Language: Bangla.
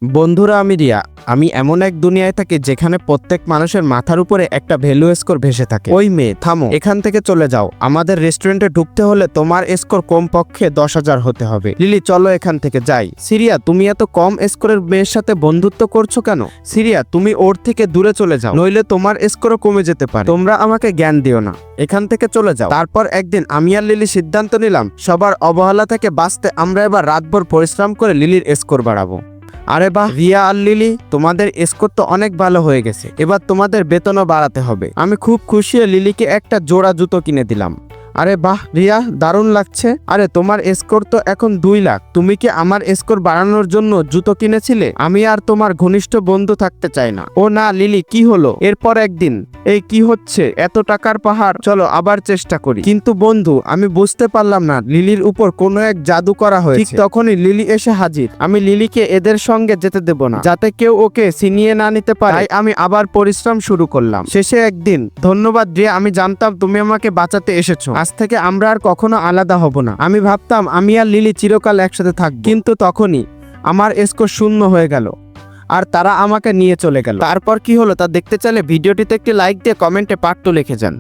বন্ধুরা, আমি রিয়া। আমি এমন এক দুনিয়ায় থাকি যেখানে প্রত্যেক মানুষের মাথার উপরে একটা ভ্যালু স্কোর ভেসে থাকে। ওই মেয়ে, থামো, এখান থেকে চলে যাও। আমাদের রেস্টুরেন্টে ঢুকতে হলে তোমার স্কোর কমপক্ষে 10,000 হতে হবে। লিলি, চলো এখান থেকে যাই। সিরিয়া, তুমি এত কম স্কোরের মেয়ের সাথে বন্ধুত্ব করছো কেন? সিরিয়া, তুমি ওর থেকে দূরে চলে যাও, নইলে তোমার স্কোরও কমে যেতে পারে। তোমরা আমাকে জ্ঞান দিও না, এখান থেকে চলে যাও। তারপর একদিন আমি আর লিলি সিদ্ধান্ত নিলাম, সবার অবহেলা থেকে বাঁচতে আমরা এবার রাতভর পরিশ্রম করে লিলির স্কোর বাড়াবো। আরে বাহ রিয়া আর লিলি, তোমাদের স্কোর তো অনেক ভালো হয়ে গেছে। এবার তোমাদের বেতনও বাড়াতে হবে। আমি খুব খুশি হয়ে লিলিকে একটা জোড়া জুতো কিনে দিলাম। আরে বাহ রিয়া, দারুণ লাগছে। আরে তোমার স্কোর তো এখন 2 লাখ। তুমি কি আমার স্কোর বাড়ানোর জন্য জুতো কিনেছিলে? আমি আর তোমার ঘনিষ্ঠ বন্ধু থাকতে চাই না। ও না লিলি, কি হলো? এরপর একদিন, এই কি হচ্ছে? এত টাকার পাহাড়, চলো আবার চেষ্টা করি। কিন্তু বন্ধু, আমি বুঝতে পারলাম না লিলির উপর কোনো এক জাদু করা হয়েছে। ঠিক তখনই লিলি এসে হাজির। আমি লিলিকে এদের সঙ্গে যেতে দেব না, যাতে কেউ ওকে ছিনিয়ে না নিতে পারে। তাই আমি আবার পরিশ্রম শুরু করলাম। শেষে একদিন, ধন্যবাদ রিয়া, আমি জানতাম তুমি আমাকে বাঁচাতে এসেছো। আজ থেকে আমরা আর কখনো আলাদা হব না। আমি ভাবতাম আমি আর লিলি চিরকাল একসাথে থাকবো, কিন্তু তখনই আমার স্কোর 0 হয়ে গেল আর তারা আমাকে নিয়ে চলে গেল। তারপর কি হলো তা দেখতে চাইলে ভিডিওটিতে একটি লাইক দিয়ে কমেন্টে পার্ট 2 লিখে যান।